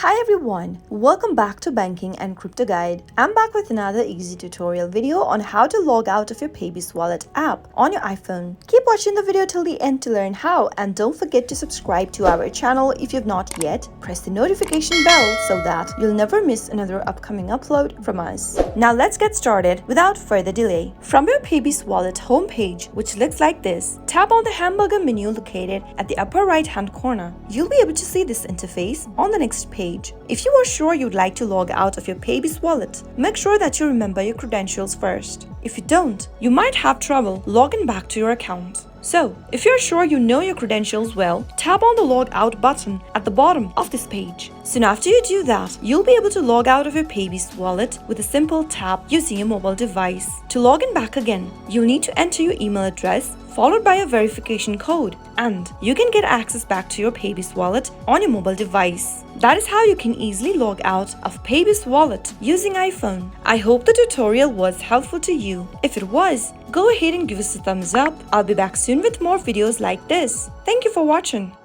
Hi everyone, welcome back to Banking and Crypto Guide. I'm back with another easy tutorial video on how to log out of your Paybis wallet app on your iPhone. Keep watching the video till the end to learn how, and don't forget to subscribe to our channel if you've not yet. Press the notification bell so that you'll never miss another upcoming upload from us. Now let's get started without further delay. From your Paybis wallet homepage, which looks like this, tap on the hamburger menu located at the upper right hand corner. You'll be able to see this interface on the next page. If you are sure you'd like to log out of your Paybis wallet, make sure that you remember your credentials first. If you don't, you might have trouble logging back to your account. So, if you're sure you know your credentials well, tap on the Log Out button at the bottom of this page. Soon after you do that, you'll be able to log out of your Paybis wallet with a simple tap using your mobile device. To log in back again, you'll need to enter your email address followed by a verification code, and you can get access back to your Paybis wallet on your mobile device. That is how you can easily log out of Paybis wallet using iPhone. I hope the tutorial was helpful to you. If it was, go ahead and give us a thumbs up. I'll be back soon with more videos like this. Thank you for watching.